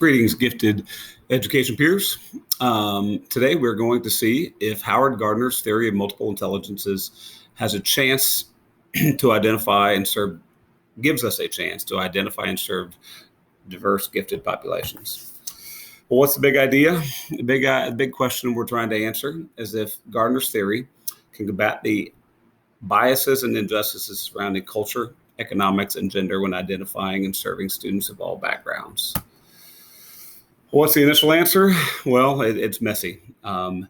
Greetings, gifted education peers. Today we're going to see if Howard Gardner's theory of multiple intelligences has a chance to identify and serve, gives us a chance to identify and serve diverse gifted populations. Well, what's the big idea? The big question we're trying to answer is if Gardner's theory can combat the biases and injustices surrounding culture, economics, and gender when identifying and serving students of all backgrounds. What's the initial answer? Well, it's messy. Gardner,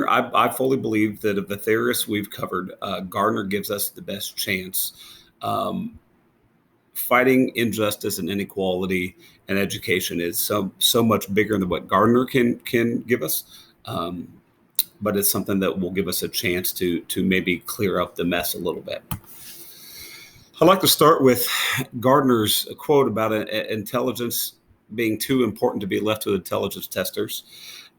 I fully believe that of the theorists we've covered, Gardner gives us the best chance. Fighting injustice and inequality in education is so much bigger than what Gardner can give us. But it's something that will give us a chance to maybe clear up the mess a little bit. I'd like to start with Gardner's quote about intelligence being too important to be left to intelligence testers.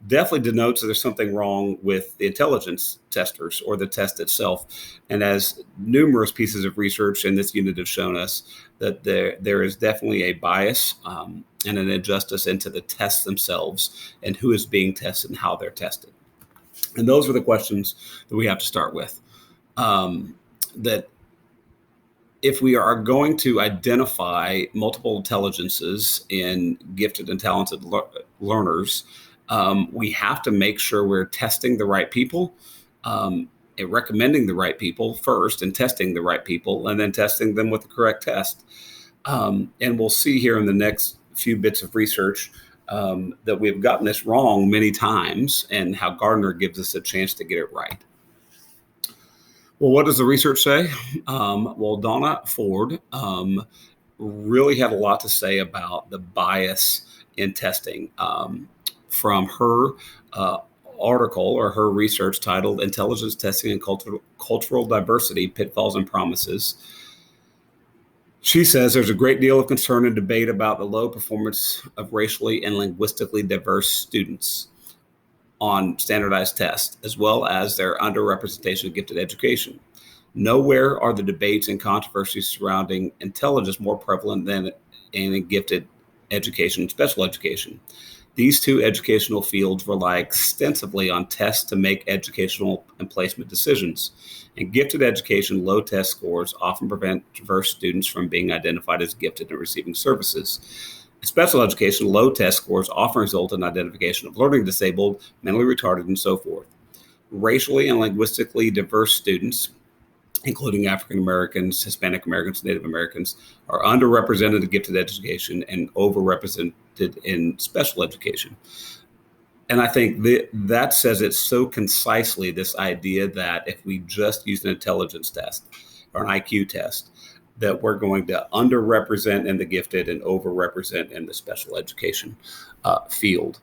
Definitely denotes that there's something wrong with the intelligence testers or the test itself. And as numerous pieces of research in this unit have shown us, that there is definitely a bias and an injustice into the tests themselves and who is being tested and how they're tested. And those are the questions that we have to start with. That if we are going to identify multiple intelligences in gifted and talented learners, we have to make sure we're testing the right people, and recommending the right people first, and testing the right people, and then testing them with the correct test. And we'll see here in the next few bits of research that we've gotten this wrong many times, and how Gardner gives us a chance to get it right. Well, what does the research say? Donna Ford really had a lot to say about the bias in testing from her article or her research titled Intelligence Testing and Cultural Diversity, Pitfalls and Promises. She says there's a great deal of concern and debate about the low performance of racially and linguistically diverse students on standardized tests, as well as their underrepresentation of gifted education. Nowhere are the debates and controversies surrounding intelligence more prevalent than in gifted education and special education. These two educational fields rely extensively on tests to make educational and placement decisions. In gifted education, low test scores often prevent diverse students from being identified as gifted and receiving services. In special education, low test scores often result in identification of learning disabled, mentally retarded, and so forth. Racially and linguistically diverse students, including African Americans, Hispanic Americans, Native Americans, are underrepresented in gifted education and overrepresented in special education. And I think that says it so concisely, this idea that if we just use an intelligence test or an IQ test, that we're going to underrepresent in the gifted and overrepresent in the special education field.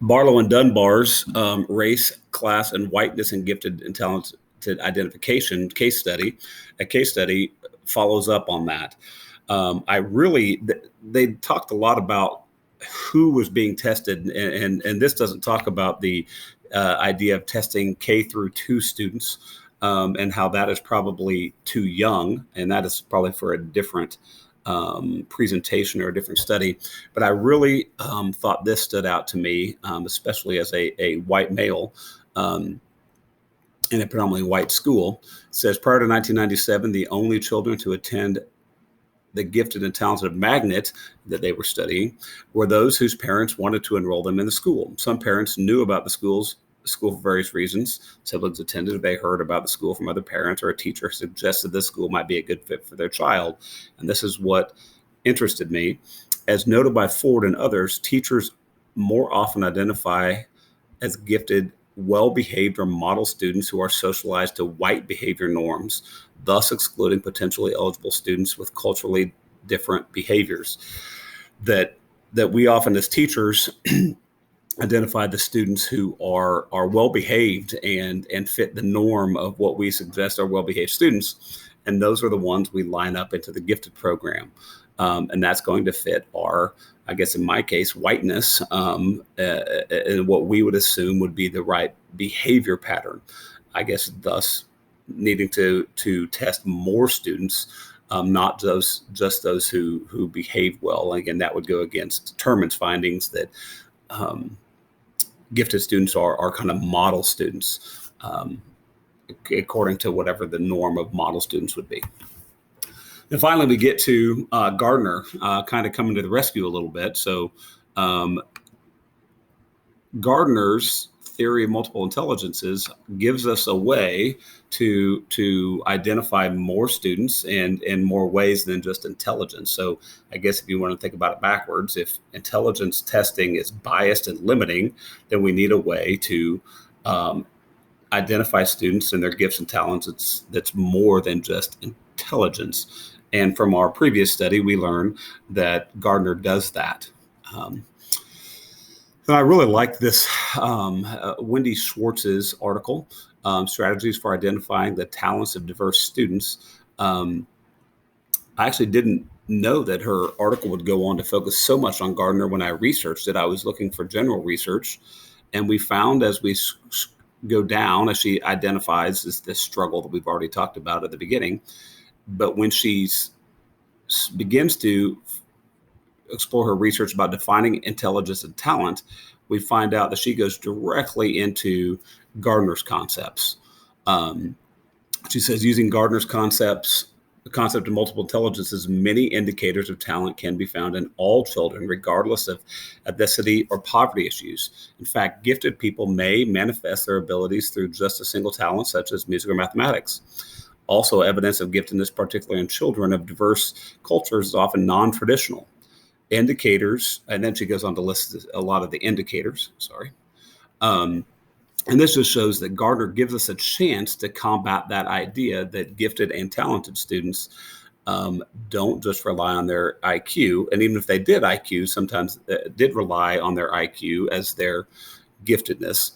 Barlow and Dunbar's race, class, and whiteness in gifted and talented identification case study follows up on that. They talked a lot about who was being tested, and this doesn't talk about the idea of testing K through 2 students. And how that is probably too young, and that is probably for a different presentation or a different study. But I really thought this stood out to me, especially as a white male in a predominantly white school. It says prior to 1997, the only children to attend the gifted and talented magnet that they were studying were those whose parents wanted to enroll them in the school. Some parents knew about the school for various reasons. Siblings attended, they heard about the school from other parents, or a teacher suggested this school might be a good fit for their child. And this is what interested me. As noted by Ford and others, teachers more often identify as gifted, well-behaved, or model students who are socialized to white behavior norms, thus excluding potentially eligible students with culturally different behaviors. That we often as teachers identify the students who are well-behaved and fit the norm of what we suggest are well-behaved students. And those are the ones we line up into the gifted program. And that's going to fit our, I guess in my case, whiteness, and what we would assume would be the right behavior pattern. I guess thus needing to test more students not just those who behave well. Again, that would go against Terman's findings that gifted students are kind of model students, according to whatever the norm of model students would be. And finally, we get to Gardner kind of coming to the rescue a little bit. So Gardner's theory of multiple intelligences gives us a way to identify more students and in more ways than just intelligence. So I guess if you want to think about it backwards, if intelligence testing is biased and limiting, then we need a way to identify students and their gifts and talents that's more than just intelligence. And from our previous study, we learned that Gardner does that. And I really like this Wendy Schwartz's article, Strategies for Identifying the Talents of Diverse Students. I actually didn't know that her article would go on to focus so much on Gardner when I researched it. I was looking for general research, and we found as we go down, as she identifies this struggle that we've already talked about at the beginning, but when she begins to explore her research about defining intelligence and talent, we find out that she goes directly into Gardner's concepts. She says, using Gardner's concepts, the concept of multiple intelligences, many indicators of talent can be found in all children, regardless of ethnicity or poverty issues. In fact, gifted people may manifest their abilities through just a single talent, such as music or mathematics. Also, evidence of giftedness, particularly in children of diverse cultures, is often non-traditional. Indicators, and then she goes on to list a lot of the indicators, and this just shows that Gardner gives us a chance to combat that idea that gifted and talented students don't just rely on their IQ. And even if they did IQ, sometimes did rely on their IQ as their giftedness,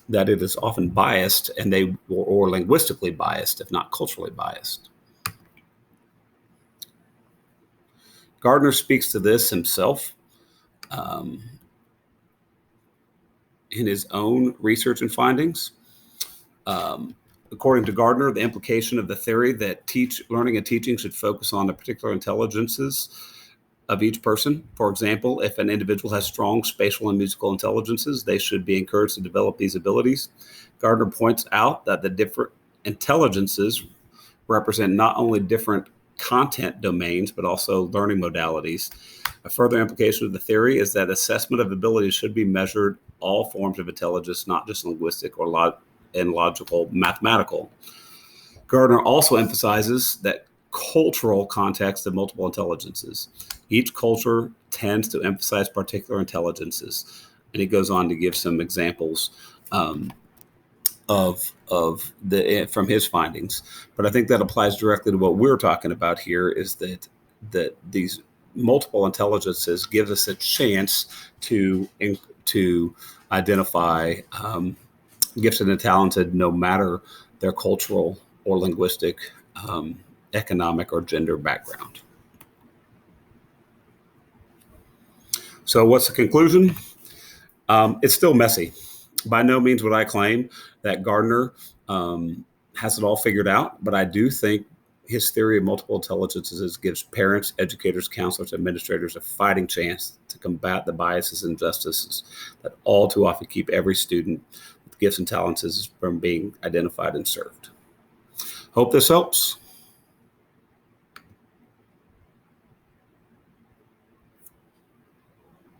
that it is often biased and or linguistically biased, if not culturally biased. Gardner speaks to this himself in his own research and findings. According to Gardner, the implication of the theory that learning and teaching should focus on the particular intelligences of each person. For example, if an individual has strong spatial and musical intelligences, they should be encouraged to develop these abilities. Gardner points out that the different intelligences represent not only different content domains, but also learning modalities. A further implication of the theory is that assessment of abilities should be measured all forms of intelligence, not just linguistic or logical, mathematical. Gardner also emphasizes that cultural context of multiple intelligences. Each culture tends to emphasize particular intelligences, and he goes on to give some examples from his findings. But I think that applies directly to what we're talking about here, is that these multiple intelligences gives us a chance to identify gifted and talented, no matter their cultural or linguistic, economic or gender background. So what's the conclusion? It's still messy. By no means would I claim that Gardner has it all figured out, but I do think his theory of multiple intelligences gives parents, educators, counselors, administrators a fighting chance to combat the biases and injustices that all too often keep every student with gifts and talents from being identified and served. Hope this helps.